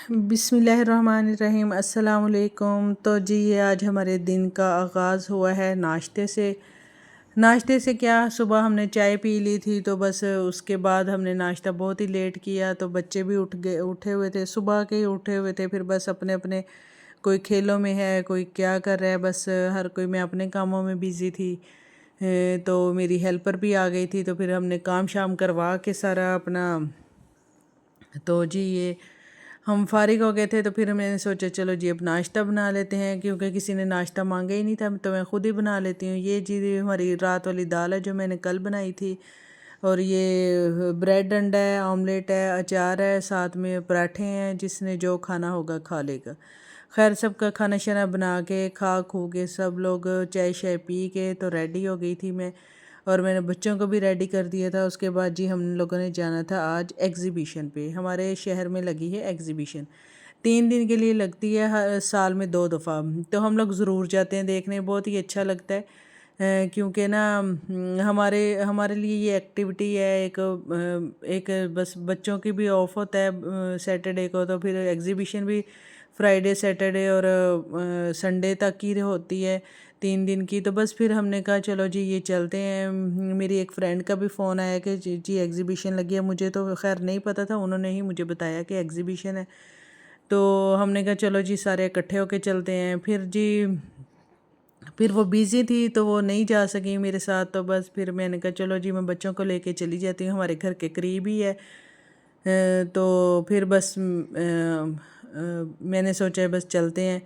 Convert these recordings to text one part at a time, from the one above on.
बिस्मिल्लाहिर्रहमानिर्रहीम अस्सलाम वालेकुम। तो जी ये आज हमारे दिन का आगाज़ हुआ है नाश्ते से। नाश्ते से क्या, सुबह हमने चाय पी ली थी तो बस उसके बाद हमने नाश्ता बहुत ही लेट किया। तो बच्चे भी उठे हुए थे, सुबह के ही उठे हुए थे। फिर बस अपने अपने कोई खेलों में है, कोई क्या कर रहा है, बस हर कोई, मैं अपने कामों में बिज़ी थी। तो मेरी हेल्पर भी आ गई थी, तो फिर हमने काम शाम करवा के सारा अपना, तो जी ये हम फारिग हो गए थे। तो फिर मैंने सोचा चलो जी अब नाश्ता बना लेते हैं, क्योंकि किसी ने नाश्ता मांगा ही नहीं था, तो मैं ख़ुद ही बना लेती हूँ। ये जी हमारी रात वाली दाल है जो मैंने कल बनाई थी, और ये ब्रेड अंडा है, ऑमलेट है, अचार है, साथ में पराठे हैं। जिसने जो खाना होगा खा लेगा। खैर सबका खाना शाना बना के खा खू के सब लोग चाय शाय पी के तो रेडी हो गई थी मैं, और मैंने बच्चों को भी रेडी कर दिया था। उसके बाद जी हम लोगों ने जाना था आज एग्ज़िबिशन पे। हमारे शहर में लगी है एग्ज़िबिशन, 3 दिन के लिए लगती है, हर साल में 2 दफ़ा। तो हम लोग ज़रूर जाते हैं देखने, बहुत ही अच्छा लगता है। क्योंकि ना हमारे हमारे लिए ये एक्टिविटी है एक बस बच्चों की भी ऑफ होता है सैटरडे को, तो फिर एग्ज़िबिशन भी फ्राइडे सैटरडे और संडे तक की होती है, 3 दिन की। तो बस फिर हमने कहा चलो जी ये चलते हैं। मेरी एक फ़्रेंड का भी फ़ोन आया कि जी एग्ज़िबिशन लगी है। मुझे तो खैर नहीं पता था, उन्होंने ही मुझे बताया कि एग्ज़िबिशन है। तो हमने कहा चलो जी सारे इकट्ठे होके चलते हैं। फिर वो बिज़ी थी तो वो नहीं जा सकी मेरे साथ, तो बस फिर मैंने कहा चलो जी मैं बच्चों को लेके चली जाती हूँ, हमारे घर के करीब ही है। तो फिर बस मैंने सोचा बस चलते हैं।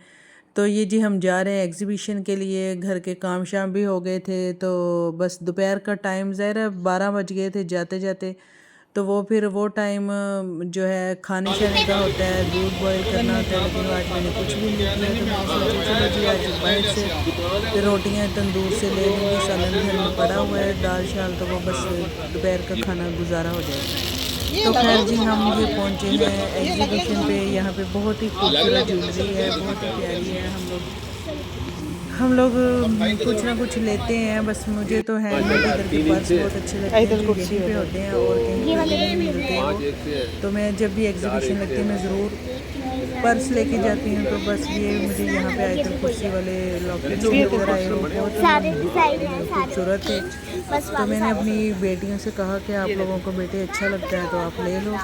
तो ये जी हम जा रहे हैं एग्ज़िबिशन के लिए। घर के काम शाम भी हो गए थे, तो बस दोपहर का टाइम ज़ाहिर है 12 बज गए थे जाते जाते। तो वो फिर वो टाइम जो है खाने शाने का होता है, दूध बॉयल करना होता है, लेकिन आज मैंने कुछ भी नहीं किया। तो मैंने सोचा चलो जी आज बाहर से रोटियां तंदूर से ले लूँगी, सालन घर में पड़ा हुआ है, दाल शाल, तो वो बस दोपहर का खाना गुजारा हो जाएगा। तो खैर जी हम ये पहुँचे हैं एग्ज़िबिशन पे। यहाँ पे बहुत ही खूबसूरत ज्वेलरी है, बहुत ही प्यारी है। हम लोग कुछ ना कुछ लेते हैं। बस मुझे तो हैंडमेड इधर के पर्स बहुत अच्छे लगते हैं जो यहीं पे होते हैं और कहीं पे भी नहीं मिलते वो। तो मैं जब भी एग्ज़िबिशन लगती है मैं ज़रूर पर्स लेके जाती हूँ। तो बस ये मुझे यहाँ पे आयतल कुर्सी वाले लॉकेट्स नज़र आए, वो बहुत ही खूबसूरत थे। तो मैंने अपनी बेटियों से कहा कि आप लोगों को बेटे अच्छा लगता है तो आप ले लो।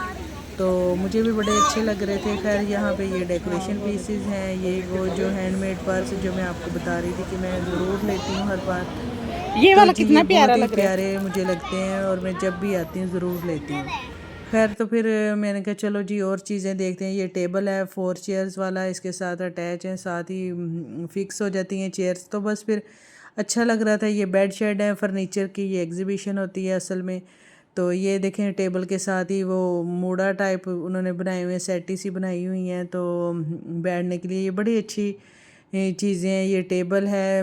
तो मुझे भी बड़े अच्छे लग रहे थे। खैर यहाँ पे ये डेकोरेशन पीसेस हैं, ये वो जो हैंडमेड पर्स जो मैं आपको बता रही थी कि मैं ज़रूर लेती हूँ हर बार। ये तो वाला जी कितना ये प्यारा बहुत ही लग रहा है। प्यारे मुझे लगते हैं और मैं जब भी आती हूँ ज़रूर लेती हूँ। खैर तो फिर मैंने कहा चलो जी और चीज़ें देखते हैं। ये टेबल है 4 चेयर्स वाला, इसके साथ अटैच है, साथ ही फिक्स हो जाती हैं चेयर्स। तो बस फिर अच्छा लग रहा था। ये बेड शेड है फर्नीचर की, ये एग्जीबिशन होती है असल में। तो ये देखें टेबल के साथ ही वो मूड़ा टाइप उन्होंने बनाए हुए हैं, सेटी सी बनाई हुई हैं तो बैठने के लिए ये बड़ी अच्छी चीज़ें हैं। ये टेबल है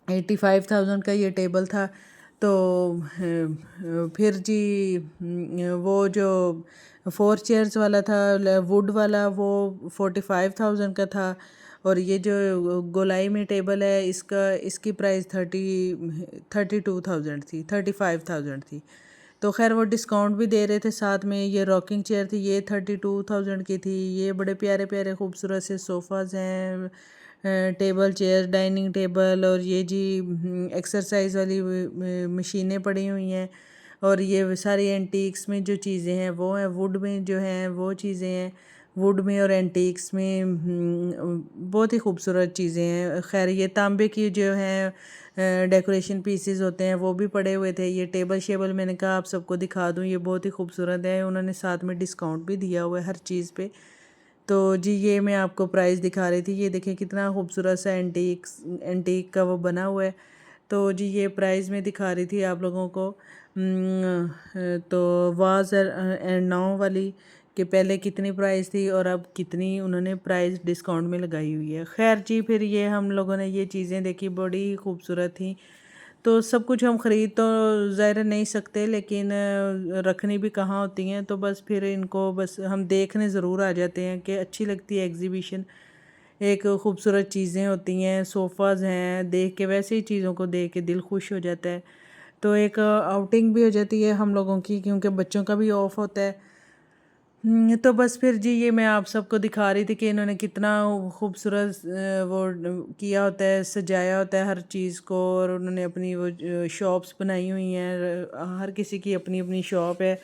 85,000 का ये टेबल था। तो फिर जी वो जो 4 चेयर्स वाला था वुड वाला, वो 45,000 का था। और ये जो गोलाई में टेबल है इसकी प्राइस 32,000 थी, 35,000 थी। तो खैर वो डिस्काउंट भी दे रहे थे साथ में। ये रॉकिंग चेयर थी, ये 32,000 की थी। ये बड़े प्यारे प्यारे खूबसूरत से सोफ़ाज़ हैं, टेबल चेयर, डाइनिंग टेबल। और ये जी एक्सरसाइज वाली मशीनें पड़ी हुई हैं। और ये सारी एंटीक्स में जो चीज़ें हैं वो हैं, वुड में जो हैं वो चीज़ें हैं, वुड में और एंटीक्स में बहुत ही खूबसूरत चीज़ें हैं। खैर ये तांबे की जो हैं डेकोरेशन पीसेस होते हैं वो भी पड़े हुए थे। ये टेबल शेबल मैंने कहा आप सबको दिखा दूँ, ये बहुत ही खूबसूरत है। उन्होंने साथ में डिस्काउंट भी दिया हुआ है हर चीज़ पे। तो जी ये मैं आपको प्राइस दिखा रही थी। ये देखें कितना खूबसूरत सा एंटीक का वो बना हुआ है। तो जी ये प्राइस में दिखा रही थी आप लोगों को। तो वाज एंड नाउ वाली कि पहले कितनी प्राइस थी और अब कितनी उन्होंने प्राइस डिस्काउंट में लगाई हुई है। खैर जी फिर ये हम लोगों ने ये चीज़ें देखी, बड़ी खूबसूरत थी। तो सब कुछ हम ख़रीद तो ज़ाहिर नहीं सकते, लेकिन रखनी भी कहाँ होती हैं। तो बस फिर इनको बस हम देखने ज़रूर आ जाते हैं कि अच्छी लगती है एग्ज़िबिशन। एक खूबसूरत चीज़ें होती हैं, सोफ़ाज़ हैं, देख के वैसे ही चीज़ों को देख के दिल खुश हो जाता है। तो एक आउटिंग भी हो जाती है हम लोगों की, क्योंकि बच्चों का भी ऑफ होता है। तो बस फिर जी ये मैं आप सबको दिखा रही थी कि इन्होंने कितना खूबसूरत वो किया होता है, सजाया होता है हर चीज़ को। और उन्होंने अपनी वो शॉप्स बनाई हुई हैं, हर किसी की अपनी अपनी शॉप है।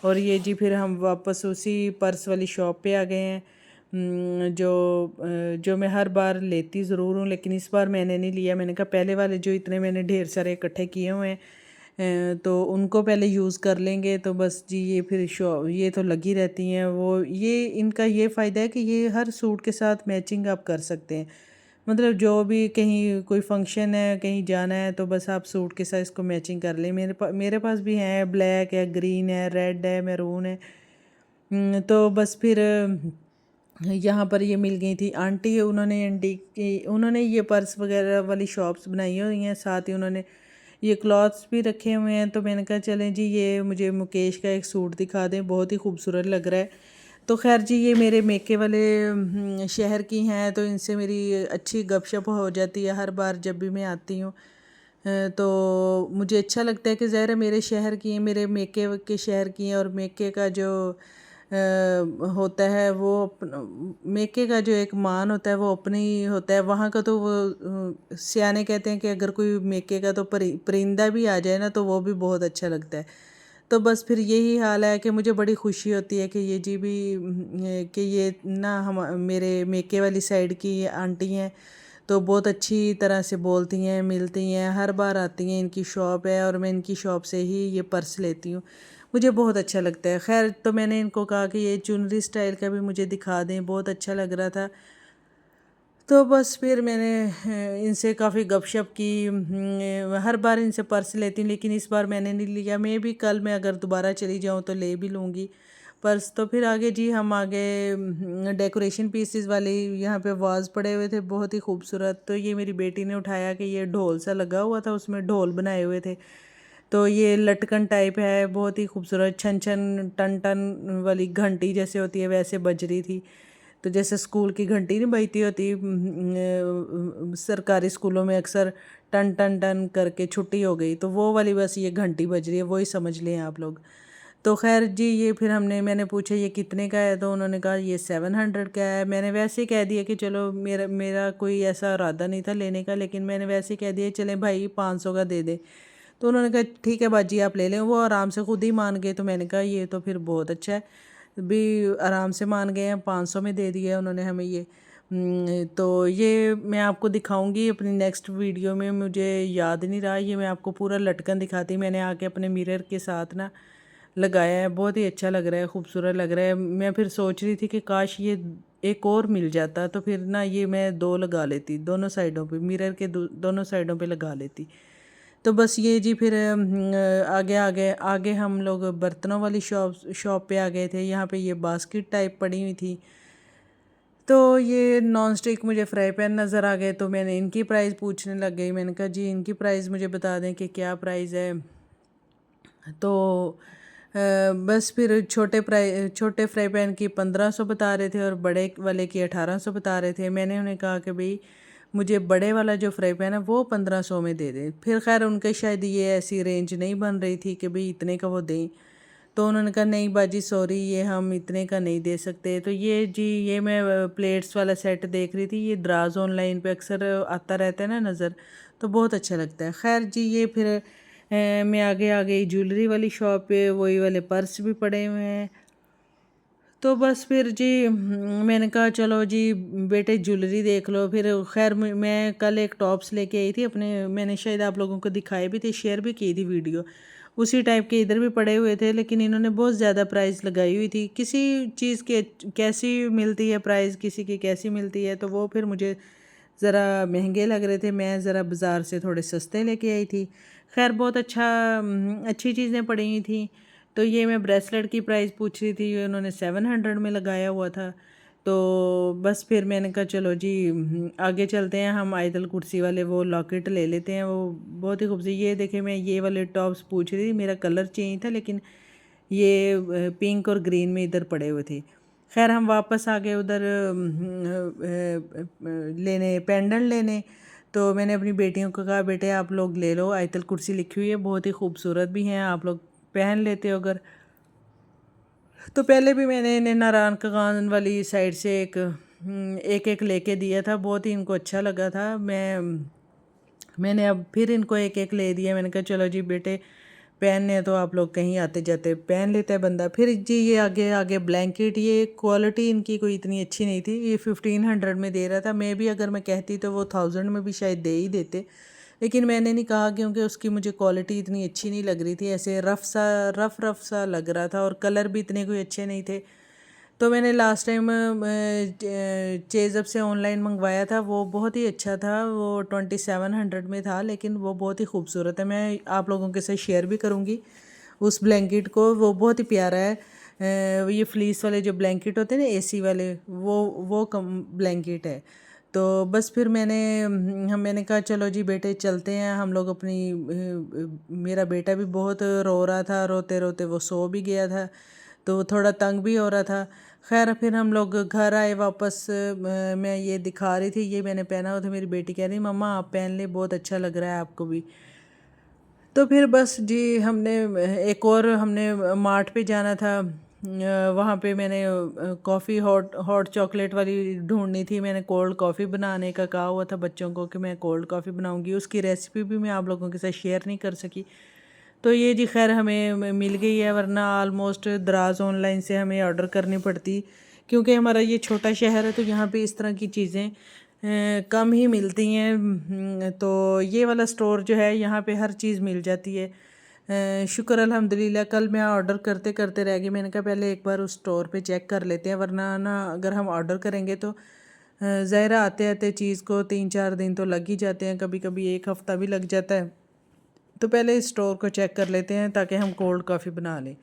और ये जी फिर हम वापस उसी पर्स वाली शॉप पे आ गए हैं, जो मैं हर बार लेती ज़रूर हूँ, लेकिन इस बार मैंने नहीं लिया। मैंने कहा पहले वाले जो इतने मैंने ढेर सारे इकट्ठे किए हुए हैं तो उनको पहले यूज़ कर लेंगे। तो बस जी ये फिर ये तो लगी रहती हैं वो। ये इनका ये फ़ायदा है कि ये हर सूट के साथ मैचिंग आप कर सकते हैं। मतलब जो भी कहीं कोई फंक्शन है, कहीं जाना है, तो बस आप सूट के साथ इसको मैचिंग कर लें। मेरे पास भी हैं, ब्लैक है, ग्रीन है, रेड है, मैरून है। तो बस फिर यहाँ पर ये मिल गई थी आंटी। उन्होंने ये पर्स वगैरह वाली शॉप्स बनाई हुई हैं, साथ ही उन्होंने ये क्लॉथ्स भी रखे हुए हैं। तो मैंने कहा चलें जी ये मुझे मुकेश का एक सूट दिखा दें, बहुत ही खूबसूरत लग रहा है। तो खैर जी ये मेरे मेके वाले शहर की हैं, तो इनसे मेरी अच्छी गपशप हो जाती है हर बार जब भी मैं आती हूँ। तो मुझे अच्छा लगता है कि ज़ाहिर है मेरे शहर की हैं, मेरे मेके के शहर की हैं। और मेके का जो होता है वो मेके का जो एक मान होता है वो अपनी होता है। वहाँ का तो वो सियाने कहते हैं कि अगर कोई मेके का तो परिंदा भी आ जाए ना तो वो भी बहुत अच्छा लगता है। तो बस फिर यही हाल है कि मुझे बड़ी खुशी होती है कि ये जी भी कि ये ना हम मेरे मेके वाली साइड की आंटी हैं। तो बहुत अच्छी तरह से बोलती हैं, मिलती हैं, हर बार आती हैं। इनकी शॉप है और मैं इनकी शॉप से ही ये पर्स लेती हूँ। मुझे बहुत अच्छा लगता है। खैर तो मैंने इनको कहा कि ये चुनरी स्टाइल का भी मुझे दिखा दें, बहुत अच्छा लग रहा था। तो बस फिर मैंने इनसे काफ़ी गपशप की। हर बार इनसे पर्स लेती हूँ, लेकिन इस बार मैंने नहीं लिया। मैं कल मैं अगर दोबारा चली जाऊँ तो ले भी लूँगी पर्स। तो फिर आगे जी हम आगे डेकोरेशन पीसेस वाले यहाँ पे वाज पड़े हुए थे, बहुत ही खूबसूरत। तो ये मेरी बेटी ने उठाया कि ये ढोल सा लगा हुआ था, उसमें ढोल बनाए हुए थे। तो ये लटकन टाइप है, बहुत ही खूबसूरत, छन छन टन टन वाली घंटी जैसे होती है वैसे बज रही थी। तो जैसे स्कूल की घंटी नहीं बजती होती, सरकारी स्कूलों में अक्सर टन टन टन करके छुट्टी हो गई, तो वो वाली बस ये घंटी बज रही है, वही समझ लें आप लोग। तो खैर जी ये फिर मैंने पूछा ये कितने का है, तो उन्होंने कहा ये 700 का है। मैंने वैसे ही कह दिया कि चलो मेरा मेरा कोई ऐसा इरादा नहीं था लेने का, लेकिन मैंने वैसे ही कह दिया चलें भाई 500 का दे दे। तो उन्होंने कहा ठीक है बाजी आप ले लें, वो आराम से खुद ही मान गए। तो मैंने कहा ये तो फिर बहुत अच्छा है, भी आराम से मान गए हैं, 500 में दे दिया उन्होंने हमें ये। तो ये मैं आपको दिखाऊंगी अपनी नेक्स्ट वीडियो में, मुझे याद नहीं रहा। ये मैं आपको पूरा लटकन दिखाती, मैंने आके अपने मिरर के साथ ना लगाया है, बहुत ही अच्छा लग रहा है, खूबसूरत लग रहा है। मैं फिर सोच रही थी कि काश ये एक और मिल जाता, तो फिर ना ये मैं दो लगा लेती, दोनों साइडों पे मिरर के दोनों साइडों पे लगा लेती। तो बस ये जी फिर आगे आगे आगे हम लोग बर्तनों वाली शॉप पे आ गए थे। यहाँ पे ये बास्केट टाइप पड़ी हुई थी। तो ये नॉन स्टिक मुझे फ्राई पैन नज़र आ गए, तो मैंने इनकी प्राइस पूछने लग गई। मैंने कहा जी इनकी प्राइस मुझे बता दें कि क्या प्राइस है। तो बस फिर छोटे फ्राई पैन की 1500 बता रहे थे और बड़े वाले की 1800 बता रहे थे। मैंने उन्हें कहा कि भाई मुझे बड़े वाला जो फ्राई पैन है वो 1500 में दे दें। फिर खैर उनके शायद ये ऐसी रेंज नहीं बन रही थी कि भाई इतने का वो दें। तो उन्होंने कहा नहीं बाजी सॉरी ये हम इतने का नहीं दे सकते। तो ये जी ये मैं प्लेट्स वाला सेट देख रही थी, ये दराज ऑनलाइन पे अक्सर आता रहता है ना नज़र, तो बहुत अच्छा लगता है। खैर जी ये फिर मैं आगे आ गई ज्वेलरी वाली शॉप पे, वही वाले पर्स भी पड़े हुए हैं। तो बस फिर जी मैंने कहा चलो जी बेटे ज्वेलरी देख लो। फिर खैर मैं कल एक टॉप्स लेके आई थी अपने, मैंने शायद आप लोगों को दिखाए भी थे, शेयर भी की थी वीडियो। उसी टाइप के इधर भी पड़े हुए थे, लेकिन इन्होंने बहुत ज़्यादा प्राइस लगाई हुई थी। किसी चीज़ के कैसी मिलती है प्राइस, किसी की कैसी मिलती है, तो वो फिर मुझे ज़रा महंगे लग रहे थे। मैं ज़रा बाज़ार से थोड़े सस्ते लेके आई थी। खैर बहुत अच्छी चीज़ें पड़ी हुई थी। तो ये मैं ब्रेसलेट की प्राइस पूछ रही थी, उन्होंने 700 में लगाया हुआ था। तो बस फिर मैंने कहा चलो जी आगे चलते हैं, हम आयतल कुर्सी वाले वो लॉकेट ले लेते हैं, वो बहुत ही खूबसूरत। ये देखे मैं ये वाले टॉप्स पूछ रही थी, मेरा कलर चेंज था, लेकिन ये पिंक और ग्रीन में इधर पड़े हुए थे। खैर हम वापस आ गए उधर लेने पेंडेंट लेने। तो मैंने अपनी बेटियों को कहा बेटे आप लोग ले लो, आयतल कुर्सी लिखी हुई है, बहुत ही खूबसूरत भी हैं, आप लोग पहन लेते हो अगर। तो पहले भी मैंने इन्हें नारायण कागान वाली साइड से एक एक लेके दिया था, बहुत ही इनको अच्छा लगा था। मैंने अब फिर इनको एक एक ले दिया। मैंने कहा चलो जी बेटे, पहनने तो आप लोग कहीं आते जाते पहन लेता है बंदा। फिर जी ये आगे आगे ब्लैंकेट, ये क्वालिटी इनकी कोई इतनी अच्छी नहीं थी। ये 1500 में दे रहा था। मैं भी अगर मैं कहती तो वो 1000 में भी शायद दे ही देते, लेकिन मैंने नहीं कहा क्योंकि उसकी मुझे क्वालिटी इतनी अच्छी नहीं लग रही थी। ऐसे रफ़ सा लग रहा था और कलर भी इतने कोई अच्छे नहीं थे। तो मैंने लास्ट टाइम चेज़अप से ऑनलाइन मंगवाया था, वो बहुत ही अच्छा था। वो 2700 में था, लेकिन वो बहुत ही खूबसूरत है। मैं आप लोगों के साथ शेयर भी करूँगी उस ब्लैंकेट को। वो बहुत ही प्यारा है। ये फ्लीस वाले जो ब्लैंकेट होते हैं ना, एसी वाले, वो कम ब्लैंकेट है। तो बस फिर मैंने कहा चलो जी बेटे चलते हैं हम लोग अपनी मेरा बेटा भी बहुत रो रहा था, रोते रोते वो सो भी गया था, तो थोड़ा तंग भी हो रहा था। खैर फिर हम लोग घर आए वापस। मैं ये दिखा रही थी, ये मैंने पहना हुआ था। मेरी बेटी कह रही मम्मा आप पहन ले, बहुत अच्छा लग रहा है आपको भी। तो फिर बस जी हमने एक और हमने मार्ट पे जाना था। वहाँ पे मैंने कॉफ़ी हॉट हॉट चॉकलेट वाली ढूंढनी थी। मैंने कोल्ड कॉफ़ी बनाने का कहा हुआ था बच्चों को कि मैं कोल्ड कॉफ़ी बनाऊंगी। उसकी रेसिपी भी मैं आप लोगों के साथ शेयर नहीं कर सकी। तो ये जी खैर हमें मिल गई है, वरना आलमोस्ट दराज ऑनलाइन से हमें ऑर्डर करनी पड़ती, क्योंकि हमारा ये छोटा शहर है तो यहाँ पे इस तरह की चीज़ें कम ही मिलती हैं। तो ये वाला स्टोर जो है यहाँ पे हर चीज़ मिल जाती है। शुक्र अल्हम्दुलिल्लाह। कल मैं ऑर्डर करते करते रह गई। मैंने कहा पहले एक बार उस स्टोर पे चेक कर लेते हैं, वरना ना अगर हम ऑर्डर करेंगे तो ज़ाहिर आते आते चीज़ को 3-4 दिन तो लग ही जाते हैं, कभी कभी एक हफ़्ता भी लग जाता है। तो पहले इस स्टोर को चेक कर लेते हैं ताकि हम कोल्ड कॉफ़ी बना लें।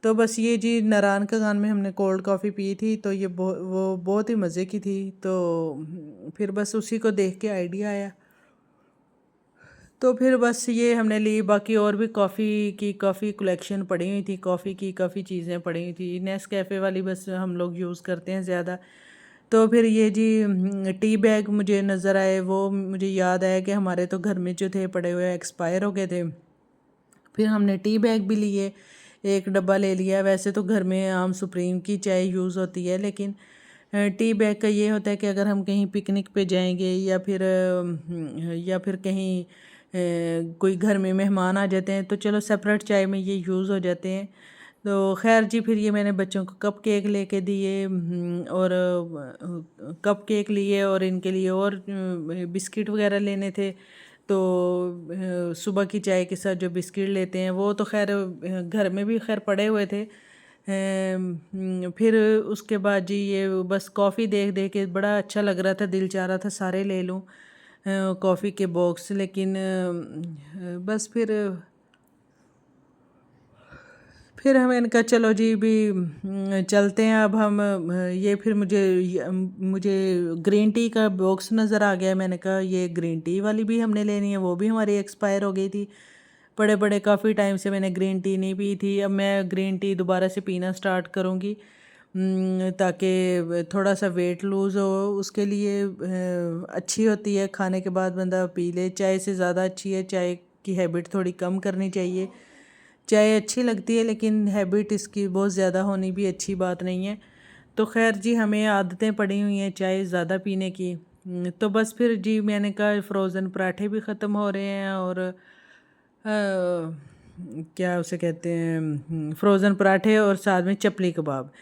तो बस ये जी नारायण कागान में हमने कोल्ड कॉफ़ी पी थी, तो वो बहुत ही मज़े की थी। तो फिर बस उसी को देख के आइडिया आया, तो फिर बस ये हमने ली। बाकी और भी कॉफ़ी कलेक्शन पड़ी हुई थी, कॉफ़ी की काफ़ी चीज़ें पड़ी हुई थी। नेस्कैफ़े वाली बस हम लोग यूज़ करते हैं ज़्यादा। तो फिर ये जी टी बैग मुझे नज़र आए, वो मुझे याद आया कि हमारे तो घर में जो थे पड़े हुए एक्सपायर हो गए थे। फिर हमने टी बैग भी लिए, एक डब्बा ले लिया। वैसे तो घर में आम सुप्रीम की चाय यूज़ होती है, लेकिन टी बैग का ये होता है कि अगर हम कहीं पिकनिक पे जाएंगे या फिर कहीं कोई घर में मेहमान आ जाते हैं तो चलो सेपरेट चाय में ये यूज़ हो जाते हैं। तो खैर जी फिर ये मैंने बच्चों को कप केक लेके दिए, और कप केक लिए, और इनके लिए और बिस्किट वगैरह लेने थे। तो सुबह की चाय के साथ जो बिस्किट लेते हैं वो तो खैर घर में भी खैर पड़े हुए थे। फिर उसके बाद जी ये बस कॉफ़ी देख देख के बड़ा अच्छा लग रहा था, दिल चाह रहा था सारे ले लूँ कॉफ़ी के बॉक्स। लेकिन बस फिर हमें इनका चलो जी भी चलते हैं अब हम। ये फिर मुझे ग्रीन टी का बॉक्स नज़र आ गया। मैंने कहा ये ग्रीन टी वाली भी हमने लेनी है, वो भी हमारी एक्सपायर हो गई थी। बड़े बड़े काफ़ी टाइम से मैंने ग्रीन टी नहीं पी थी। अब मैं ग्रीन टी दोबारा से पीना स्टार्ट करूँगी, ताकि थोड़ा सा वेट लूज़ हो। उसके लिए अच्छी होती है, खाने के बाद बंदा पी ले। चाय से ज़्यादा अच्छी है, चाय की हैबिट थोड़ी कम करनी चाहिए। चाय अच्छी लगती है लेकिन हैबिट इसकी बहुत ज़्यादा होनी भी अच्छी बात नहीं है। तो खैर जी हमें आदतें पड़ी हुई हैं चाय ज़्यादा पीने की। तो बस फिर जी मैंने कहा फ्रोज़न पराठे भी ख़त्म हो रहे हैं, और क्या उसे कहते हैं, फ्रोज़न पराठे और साथ में चपली कबाब।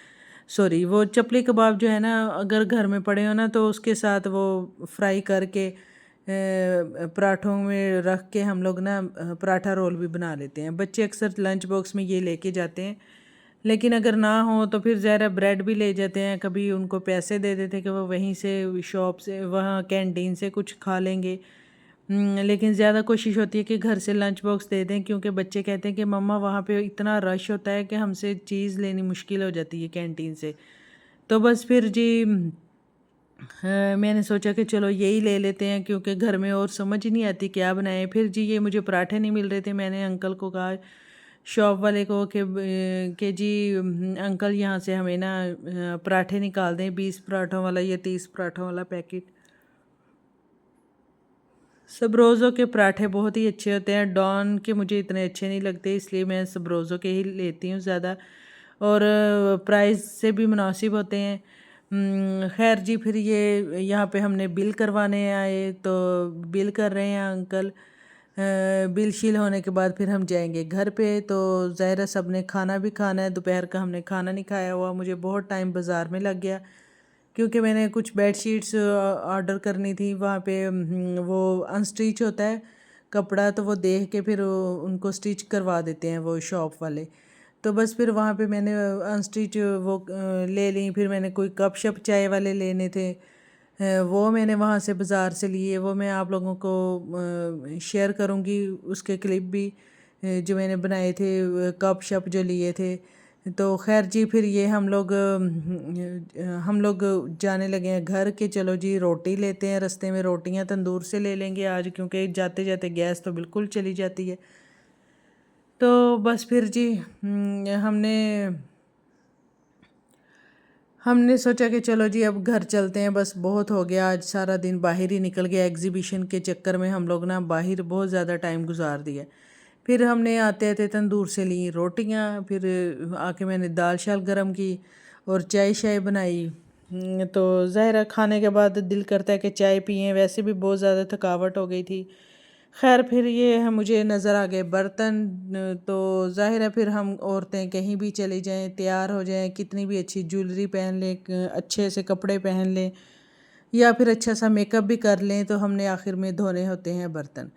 सॉरी, वो चपली कबाब जो है ना, अगर घर में पड़े हो ना तो उसके साथ वो फ्राई करके पराठों में रख के हम लोग ना पराठा रोल भी बना लेते हैं। बच्चे अक्सर लंच बॉक्स में ये लेके जाते हैं, लेकिन अगर ना हो तो फिर ज़रा ब्रेड भी ले जाते हैं। कभी उनको पैसे दे देते हैं कि वो वहीं से शॉप से, वहाँ कैंटीन से कुछ खा लेंगे। लेकिन ज़्यादा कोशिश होती है कि घर से लंच बॉक्स दे दें, क्योंकि बच्चे कहते हैं कि मम्मा वहाँ पे इतना रश होता है कि हमसे चीज़ लेनी मुश्किल हो जाती है कैंटीन से। तो बस फिर जी मैंने सोचा कि चलो यही ले लेते हैं, क्योंकि घर में और समझ ही नहीं आती क्या बनाएं। फिर जी ये मुझे पराठे नहीं मिल रहे थे। मैंने अंकल को कहा, शॉप वाले को, कि जी अंकल यहाँ से हमें ना पराठे निकाल दें, 20 पराठों वाला या 30 पराठों वाला पैकेट। सब रोज़ों के पराठे बहुत ही अच्छे होते हैं। डॉन के मुझे इतने अच्छे नहीं लगते, इसलिए मैं सब रोज़ों के ही लेती हूँ ज़्यादा। और प्राइस से भी मुनासिब होते हैं। खैर जी, फिर ये यहाँ पे हमने बिल करवाने आए तो बिल कर रहे हैं अंकल। बिल शील होने के बाद फिर हम जाएंगे घर पे। तो ज़ाहिर सब ने खाना भी खाना है, दोपहर का हमने खाना नहीं खाया हुआ। मुझे बहुत टाइम बाज़ार में लग गया क्योंकि मैंने कुछ बेड शीट्स ऑर्डर करनी थी। वहाँ पे वो अनस्टिच होता है कपड़ा, तो वो देख के फिर उनको स्टिच करवा देते हैं वो शॉप वाले। तो बस फिर वहाँ पे मैंने अनस्टिच वो ले ली। फिर मैंने कोई कप शप चाय वाले लेने थे, वो मैंने वहाँ से बाज़ार से लिए। वो मैं आप लोगों को शेयर करूँगी उसके क्लिप भी, जो मैंने बनाए थे कप शप जो लिए थे। तो खैर जी, फिर ये हम लोग जाने लगे हैं घर के। चलो जी रोटी लेते हैं, रास्ते में रोटियां तंदूर से ले लेंगे आज, क्योंकि जाते जाते गैस तो बिल्कुल चली जाती है। तो बस फिर जी हमने सोचा कि चलो जी अब घर चलते हैं, बस बहुत हो गया। आज सारा दिन बाहर ही निकल गया, एग्ज़िबिशन के चक्कर में हम लोग ना बाहर बहुत ज़्यादा टाइम गुजार दिया। फिर हमने आते आते तंदूर से ली रोटियां, फिर आके मैंने दाल शाल गरम की और चाय शाय बनाई। तो ज़ाहिर है खाने के बाद दिल करता है कि चाय पिएं, वैसे भी बहुत ज़्यादा थकावट हो गई थी। खैर फिर ये है मुझे नज़र आ गए बर्तन। तो ज़ाहिर है फिर हम औरतें कहीं भी चली जाएं, तैयार हो जाएं, कितनी भी अच्छी ज्वेलरी पहन लें, अच्छे से कपड़े पहन लें या फिर अच्छा सा मेकअप भी कर लें, तो हमने आखिर में धोने होते हैं बर्तन।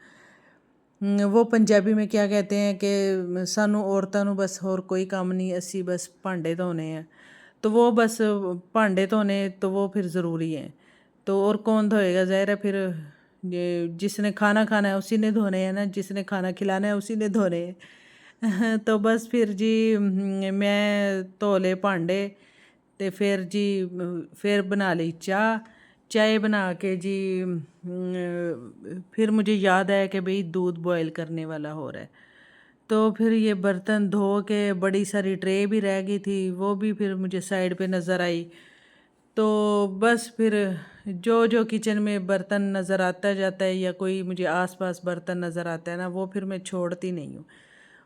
वो पंजाबी में क्या कहते हैं कि सानू औरतों नू बस होर कोई काम नहीं, असी बस भांडे धोने हैं। तो वो बस भांडे धोने तो वो फिर ज़रूरी है। तो और कौन धोएगा, ज़ाहिर है फिर ये जिसने खाना खाना है उसी ने धोने हैं ना, जिसने खाना खिलाना है उसी ने धोने हैं। तो बस फिर जी मैं धो ले भांडे, तो फिर जी फिर बना ली चाय। चाय बना के जी फिर मुझे याद आया कि भाई दूध बॉयल करने वाला हो रहा है। तो फिर ये बर्तन धो के बड़ी सारी ट्रे भी रह गई थी, वो भी फिर मुझे साइड पे नज़र आई। तो बस फिर जो जो किचन में बर्तन नज़र आता जाता है या कोई मुझे आसपास बर्तन नज़र आता है ना, वो फिर मैं छोड़ती नहीं हूँ।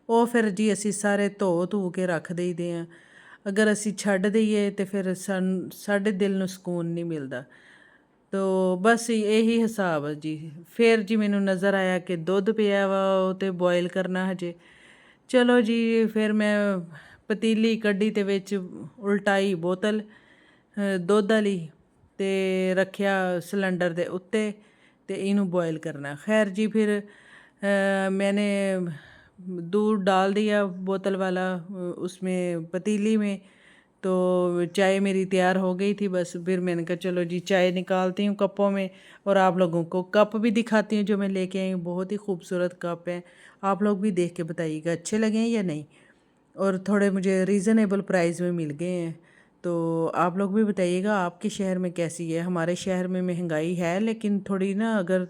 ਉਹ ਫਿਰ ਜੀ ਅਸੀਂ ਸਾਰੇ ਧੋ ਕੇ ਰੱਖ ਦਈਦੇ ਹਾਂ। ਅਗਰ ਅਸੀਂ ਛੱਡ ਦਈਏ ਤਾਂ ਫਿਰ ਸਾਡੇ ਦਿਲ ਨੂੰ ਸਕੂਨ ਨਹੀਂ ਮਿਲਦਾ। ਤੋ ਬਸ ਇਹੀ ਹਿਸਾਬ ਹੈ ਜੀ। ਫਿਰ ਜੀ ਮੈਨੂੰ ਨਜ਼ਰ ਆਇਆ ਕਿ ਦੁੱਧ ਪਿਆ ਵਾ, ਉਹ ਤਾਂ ਬੋਇਲ ਕਰਨਾ ਹਜੇ। ਚਲੋ ਜੀ ਫਿਰ ਮੈਂ ਪਤੀਲੀ ਕੱਢੀ ਅਤੇ ਵਿੱਚ ਉਲਟਾਈ ਬੋਤਲ ਦੁੱਧ ਵਾਲੀ ਅਤੇ ਰੱਖਿਆ ਸਿਲੰਡਰ ਦੇ ਉੱਤੇ ਅਤੇ ਇਹਨੂੰ ਬੋਇਲ ਕਰਨਾ। खैर जी फिर मैंने दूध डाल दिया बोतल वाला उसमें पतीली में। तो चाय मेरी तैयार हो गई थी। बस फिर मैंने कहा चलो जी चाय निकालती हूँ कपों में और आप लोगों को कप भी दिखाती हूँ जो मैं लेके आई हूँ। बहुत ही खूबसूरत कप हैं, आप लोग भी देख के बताइएगा अच्छे लगे हैं या नहीं। और थोड़े मुझे रीज़नेबल प्राइस में मिल गए हैं। तो आप लोग भी बताइएगा आपके शहर में कैसी है। हमारे शहर में महंगाई है, लेकिन थोड़ी ना अगर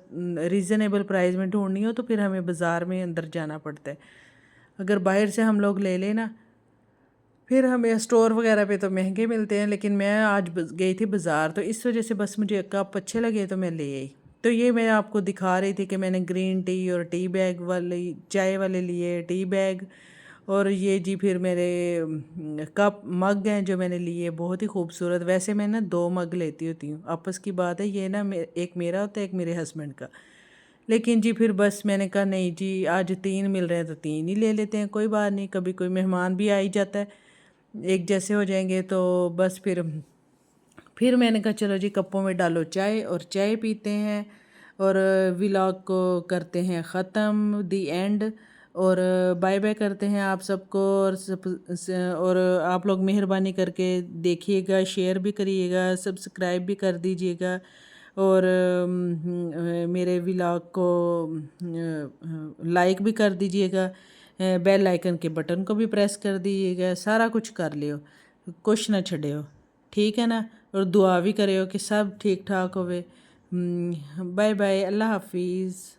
रीज़नेबल प्राइस में ढूंढनी हो तो फिर हमें बाज़ार में अंदर जाना पड़ता है। अगर बाहर से हम लोग ले लेना फिर हमें स्टोर वगैरह पे तो महंगे मिलते हैं, लेकिन मैं आज गई थी बाज़ार तो इस वजह से बस मुझे कप अच्छे लगे तो मैं ले आई। तो ये मैं आपको दिखा रही थी कि मैंने ग्रीन टी और टी बैग वाले चाय वाले लिए टी बैग। और ये जी फिर मेरे कप मग हैं जो मैंने लिए, बहुत ही खूबसूरत। वैसे मैं ना 2 मग लेती होती हूँ, आपस की बात है ये ना, एक मेरा होता है एक मेरे हस्बैंड का। लेकिन जी फिर बस मैंने कहा नहीं जी आज 3 मिल रहे हैं तो 3 ही ले लेते हैं, कोई बात नहीं, कभी कोई मेहमान भी आ ही जाता है, एक जैसे हो जाएंगे। तो बस फिर मैंने कहा चलो जी कपों में डालो चाय और चाय पीते हैं और व्लॉग को करते हैं ख़त्म, दी एंड। और बाय बाय करते हैं आप सबको। और आप लोग मेहरबानी करके देखिएगा, शेयर भी करिएगा, सब्सक्राइब भी कर दीजिएगा। और मेरे व्लॉग को लाइक भी कर दीजिएगा, बेल आइकन के बटन को भी प्रेस कर दीजिएगा। सारा कुछ कर लियो, कुछ ना छड़ियो, ठीक है ना। और दुआ भी करियो कि सब ठीक ठाक होवे। बाय बाय, अल्लाह हाफिज़।